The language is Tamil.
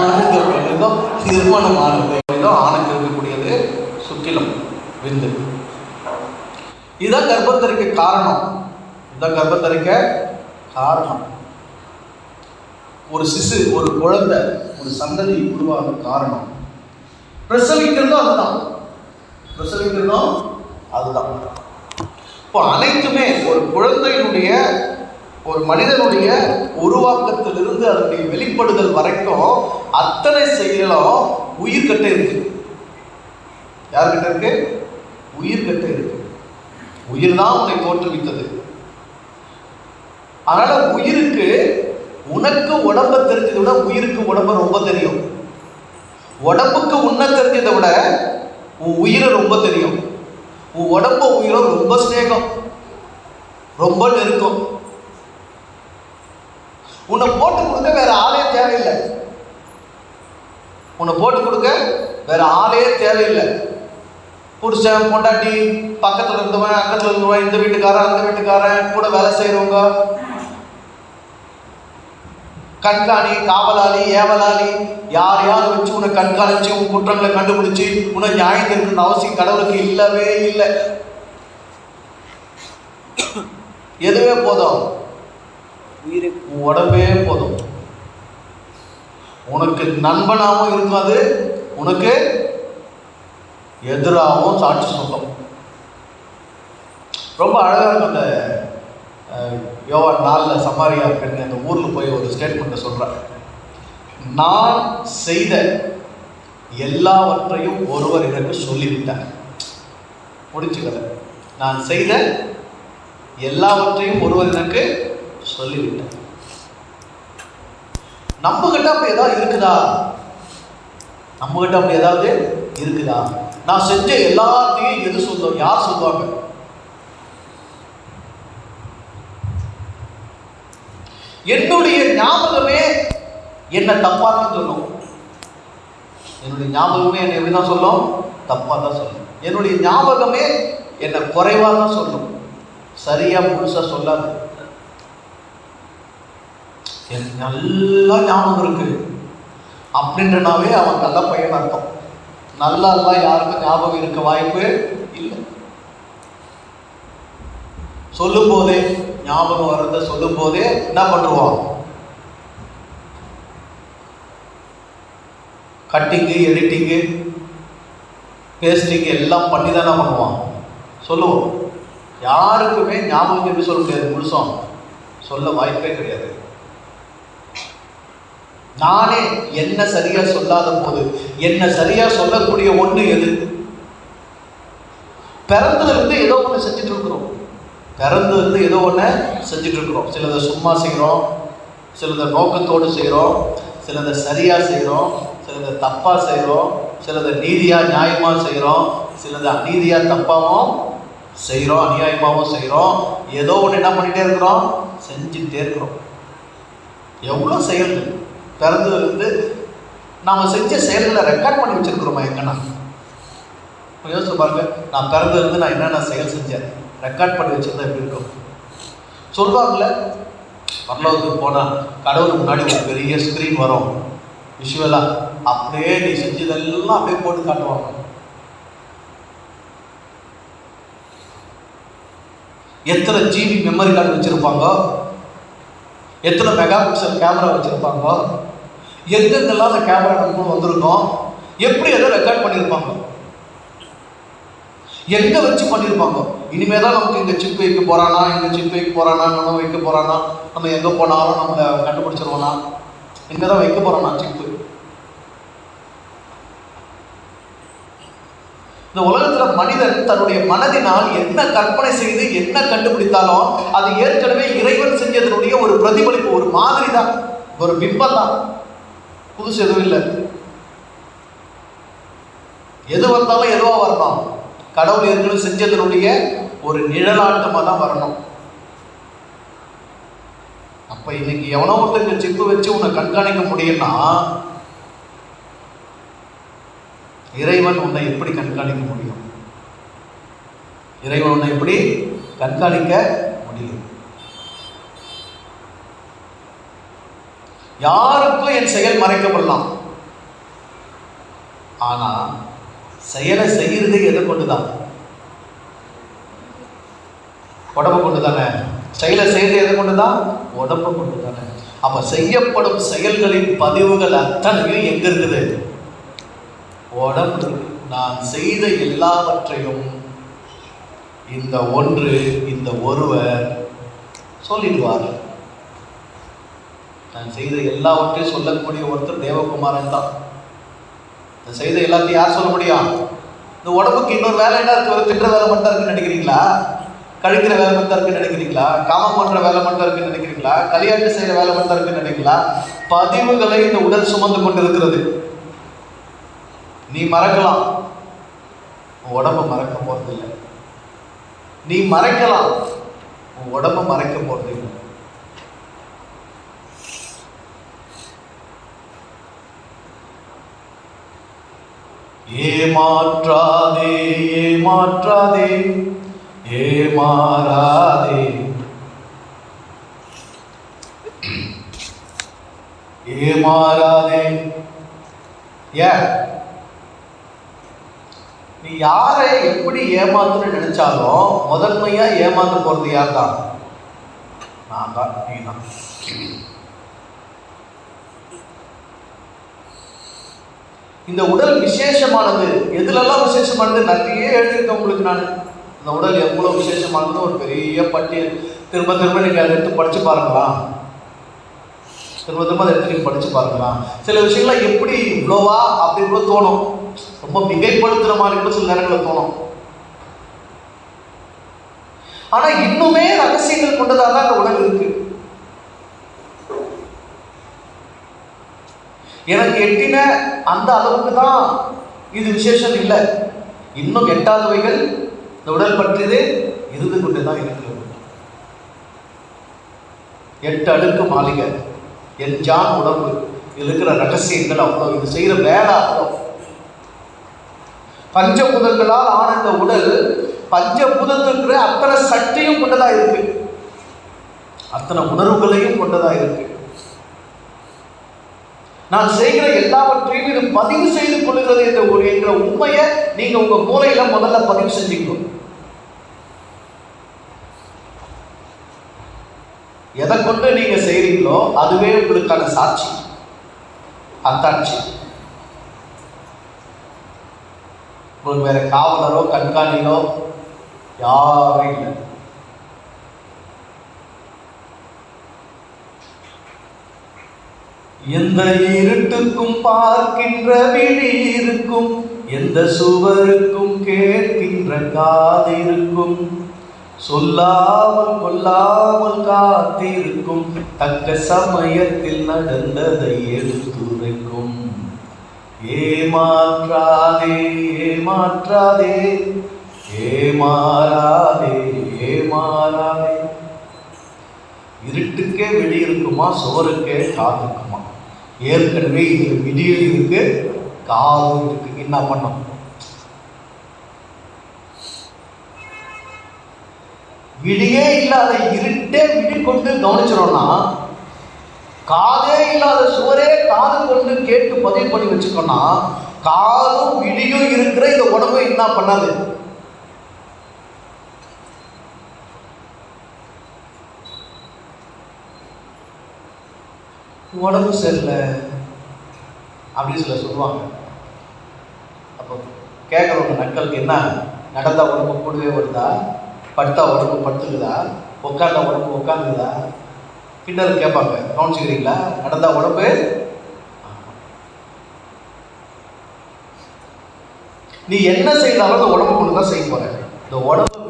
ஆணுக்கு பெண்ணுக்கும் திருமணமானது. ஆணுக்கு இருக்கக்கூடியது சுக்கிலம், விந்து. இதுதான் கர்ப்பத்தரிக்க காரணம். இதுதான் கர்ப்பத்தரிக்க காரணம். ஒரு சிசு, ஒரு குழந்தை, ஒரு சந்ததி உருவாக காரணம். பிரசவிக்கிறதும் அதுதான். பிரசவிக்கிறதும் அதுதான். இப்போ அனைத்துமே ஒரு குழந்தையினுடைய, ஒரு மனிதனுடைய உருவாக்கத்திலிருந்து அதனுடைய வெளிப்படுதல் வரைக்கும் அத்தனை செயலும் உயிர்கட்டை இருக்கு. யார்கிட்ட இருக்கு? உயிர்கட்டை இருக்கு. உயிர் தான் உன்னை தோற்றுவித்தது. அதனால உயிருக்கு, உனக்கு உடம்ப தெரிஞ்சதை விட உயிருக்கு உடம்ப ரொம்ப தெரியும். உடம்புக்கு உன்னை தெரிஞ்சதை விட உன் உயிரை ரொம்ப தெரியும். உன் உடம்ப உயிரும் ரொம்ப ஸ்நேகம், ரொம்ப நெருக்கம். உன்னை போட்டு கொடுக்க வேற ஆளே தேவையில்லை. உன்னை போட்டு கொடுக்க வேற ஆளே தேவையில்லை. புருஷன், பொண்டாட்டி, பக்கத்தில் இருந்தவன், அக்கத்தில் இருந்தவன், இந்த வீட்டுக்காரன், அந்த வீட்டுக்காரன், கூட வேலை செய்கிறவங்க, கண்காணி, காவலாளி, ஏவலாளி, யாரையாவது வச்சு உன்னை கண்காணிச்சு உன் குற்றங்களை கண்டுபிடிச்சு உன்னை நியாயம் தெரிவிக்கணும்னு அவசியம் கடவுளுக்கு இல்லவே இல்லை. எதுவே போதும், உன் உடம்பே போதும். உனக்கு நண்பனாகவும் இருக்காது, உனக்கு எதிராகவும் சாட்சி சொல்லும். ரொம்ப அழகாக இருக்கும். அந்த யோவான் 4 சமாரியா பெண் அந்த ஊரில் போய் ஒரு ஸ்டேட்மெண்ட்டை சொல்கிறேன். நான் செய்த எல்லாவற்றையும் ஒருவர் எனக்கு சொல்லிவிட்டார். முடிச்சுக்கல. நான் செய்த எல்லாவற்றையும் ஒருவர் எனக்கு சொல்லிவிட்டார். நம்ம கிட்ட அப்படி ஏதாவது இருக்குதா? நம்ம கிட்ட அப்படி ஏதாவது இருக்குதா? நான் செஞ்ச எல்லாத்தையும் எது சொல்லுவோம்? யார் சொல்லுவாங்க? என்னுடைய ஞாபகமே என்ன தப்பா தான் சொல்லும். என்னுடைய ஞாபகமே என்ன எப்படிதான் சொல்லும்? தப்பா தான் சொல்லும். என்னுடைய ஞாபகமே என்ன குறைவா தான் சொல்லும், சரியா முழுசா சொல்லாது. எனக்கு நல்லா ஞாபகம் இருக்கு அப்படின்றனாவே அவன் நல்ல பையன் அர்த்தம். நல்லா எல்லாம் யாருக்கும் ஞாபகம் இருக்க வாய்ப்பு இல்லை. சொல்லும் போதே ஞாபகம் வர்றத சொல்லும் போதே என்ன பண்ணுவான்? கட்டிங்கு, எடிட்டிங்கு, பேஸ்டிங்கு எல்லாம் பண்ணி தானே பண்ணுவான். சொல்லுவோம். யாருக்குமே ஞாபகம் எப்படி சொல்ல முடியாது, முழுசும் சொல்ல வாய்ப்பே கிடையாது. நானே என்ன சரியா சொல்லாத போது என்ன சரியா சொல்லக்கூடிய ஒன்று எது? பிறந்ததுலேருந்து ஏதோ ஒன்று செஞ்சுட்டு இருக்கிறோம். பிறந்ததுலேருந்து ஏதோ ஒன்று செஞ்சுட்டு இருக்கிறோம். சிலதை சும்மா செய்கிறோம், சிலதை நோக்கத்தோடு செய்கிறோம், சிலதை சரியாக செய்கிறோம், சிலதை தப்பாக செய்கிறோம், சிலதை நீதியாக நியாயமாக செய்கிறோம், சிலதை அநீதியாக தப்பாகவும் செய்கிறோம், அநியாயமாகவும் செய்கிறோம். ஏதோ ஒன்று என்ன பண்ணிகிட்டே இருக்கிறோம்? செஞ்சுக்கிட்டே இருக்கிறோம். எவ்வளோ செயல்கள் பிறந்ததுலேருந்து நாம் செஞ்ச செயல்களை ரெக்கார்ட் பண்ணி வச்சுருக்கிறோமா? எங்கன்னா யோசிச்சு பாருங்க. நான் பிறந்ததுலேருந்து நான் என்னென்ன செயல் செஞ்சேன் ரெக்கார்ட் பண்ணி வச்சுருந்தா எப்படி இருக்கும்? சொல்லுவாங்கள்ல, பரலோகத்துக்கு போனால் கடவுளுக்கு முன்னாடி ஒரு பெரிய ஸ்க்ரீன் வரும், விஷுவலாக அப்படியே நீ செஞ்சதெல்லாம் அப்படியே போட்டு காட்டுவாங்க. எத்தனை ஜிபி மெமரி கார்டு வச்சுருப்பாங்க, எத்தனை மெகா பிக்சல் கேமரா வச்சுருப்பாங்க, எங்கெங்கெல்லாம் அந்த கேமரா நமக்கு வந்திருக்கோம், எப்படி எதை ரெக்கார்ட் பண்ணியிருப்பாங்க, எங்கே வச்சு பண்ணியிருப்பாங்க. இனிமேல் தான் நமக்கு இங்கே சிப் வைக்க போகிறானா, இங்கே சிப் வைக்க போகிறானா, நம்ம வைக்க போகிறானா, நம்ம எங்கே போனாலும் நம்மளை கண்டுபிடிச்சிருவோனா, இங்கே தான் வைக்க போகிறானா சிப்பு. இந்த உலகத்தில் மனிதன் தன்னுடைய மனதினால் என்ன கற்பனை செய்து என்ன கண்டுபிடித்தாலும் அது ஏற்கனவே இறைவன் செஞ்சதனுடைய ஒரு பிரதிபலிப்பு, ஒரு மாதிரி தான், ஒரு பிம்பம் தான். புதுசு எதுவும் இல்லை. எது வந்தாலும் எதுவா வரணும்? கடவுள் ஏற்கனவே செஞ்சதனுடைய ஒரு நிழலாட்டமாக தான் வரணும். அப்போ இன்னைக்கு எவனோ ஒருத்தருக்கு சிப்பு வச்சு உன்னை கண்காணிக்க முடியும்னா இறைவன் உன்னை எப்படி கண்காணிக்க முடியும்? இறைவன் உன்னை எப்படி கண்காணிக்க முடியும்? யாருக்கும் என் செயல் மறைக்கப்படலாம். ஆனால் செயலை செய்யறதே எதை கொண்டு தான்? உடம்பு கொண்டு தானே. செயலை செய்யறது எதை கொண்டு தான்? உடம்பு கொண்டு தானே. அப்ப செய்யப்படும் செயல்களின் பதிவுகள் அத்தனையும் எங்க இருக்குது? உடம்பு. நான் செய்த எல்லாவற்றையும் இந்த ஒன்று, இந்த ஒருவர் சொல்லிடுவார். நான் செய்த எல்லாவற்றையும் சொல்லக்கூடிய ஒருத்தர் தேவகுமாரன் தான். நான் செய்த எல்லாத்தையும் யார் சொல்ல முடியும்? இந்த உடம்புக்கு இன்னொரு வேலை என்ன இருக்கு? திட்டுற வேலை மட்டும் இருக்குன்னு நினைக்கிறீங்களா? கழிக்கிற வேலை மட்டும் இருக்குன்னு நினைக்கிறீங்களா? காமம் பண்ற வேலை மட்டும் இருக்குன்னு நினைக்கிறீங்களா? கல்யாணம் செய்யற வேலை மட்டும் இருக்குன்னு நினைக்கிறீங்களா? பதிவுகளை இந்த உடல் சுமந்து கொண்டு இருக்கிறது. நீ மறக்கலாம், உன் உடம்ப மறக்க போறதில்லை. நீ மறைக்கலாம், உன் உடம்ப மறைக்க போறதில்லை. ஏமாற்றாதே, ஏமாற்றாதே, ஏமாறாதே, ஏமாறாதே. ஏன்? நீ யாரை எப்படி ஏமாத்துன்னு நினைச்சாலும் முதன்மையா ஏமாந்து போறது யார் தான்? நான் தான், நீ தான். இந்த உடல் விசேஷமானது. எதுலெல்லாம் விசேஷமானது நிறைய எழுதியிருக்கேன் உங்களுக்கு. நான் இந்த உடல் எவ்வளவு விசேஷமானது ஒரு பெரிய பட்டியல். திரும்ப திரும்ப நீங்க அதை எடுத்து படிச்சு பாருங்களா. திரும்ப திரும்ப அதை எடுத்து நீங்க படிச்சு பாருங்களா. சில விஷயங்கள்லாம் எப்படி இவ்வளோவா அப்படி கூட தோணும். ரொம்ப மிகைப்படுத்துற மாதிரி கூட சில நேரங்களில் தோணும். ஆனா இன்னுமே ரகசியங்கள் கொண்டதாக தான் அந்த உடல் இருக்கு. எனக்கு எட்டின அந்த அளவுக்கு தான் இது விசேஷம் இல்லை. இன்னும் எட்டாதவைகள் இந்த உடல் பற்றியது இருந்து கொண்டு தான் இருக்கிறது. 8 அடுக்கு மாளிகை, எஞ்சான் உடம்பு. இது இருக்கிற ரகசியங்கள் அவ்வளோ. இது செய்கிற வேலை அவ்வளோ. பஞ்சபூதங்களால் ஆன இந்த உடல் பஞ்சபூதத்திற்கு அத்தனை சக்தியும் கொண்டதா இருக்கு, அத்தனை உணர்வுகளையும் கொண்டதா இருக்கு. நான் செய்கிற எல்லாவற்றையும் இது பதிவு செய்து கொள்கிறது என்ற உண்மையை நீங்க உங்க மூளையில முதல்ல பதிவு செஞ்சுக்கணும். எதை கொண்டு நீங்க செய்றீங்களோ அதுவே உங்களுக்கான சாட்சி, அத்தாட்சி. உங்களுக்கு வேற காவலரோ கண்காணிகளோ யாரும் இல்லை. எந்த இருட்டுக்கும் பார்க்கின்ற விழி இருக்கும், எந்த சுவருக்கும் கேட்கின்ற காது இருக்கும், சொல்லாமல் கொல்லாமல் காத்திருக்கும், தக்க சமயத்தில் நடந்ததை எடுத்துரைக்கும். ஏமாற்றாதே, ஏமாற்றாதே, ஏமாறாதே, ஏமாறாதே. இருட்டுக்கே வெளி இருக்குமா, சுவருக்கே காது இருக்குமா? ஏற்கனவே இது விடியல் இருக்கு, காதும் இருக்கு. என்ன பண்ணும்? விடியே இல்லாத இருட்டே விடி கொண்டு கவனிச்சிடோம்னா, காதே இல்லாத சுவரே காது கொண்டு கேட்டு பதிவு பண்ணி வச்சுக்கோன்னா, காதும் விடியும் இருக்கிற இந்த உடம்பு என்ன பண்ணாது? உடம்பு சரியில்லை அப்படின்னு சொல்லுவாங்க. அப்போ கேட்குறவங்க நட்களுக்கு என்ன, நடந்தா உடம்பு கூடவே வருதா, படுத்தா உடம்பு படுத்துக்குதா, உட்காந்தா உடம்பு உட்காந்துக்குதா? கிண்டல் கேட்பாங்க, கவனிச்சுக்கிறீங்களா? நடந்தா உடம்பு. நீ என்ன செய்தாலும் அந்த உடம்பு கொண்டு தான் செய்ய போற. இந்த உடம்பு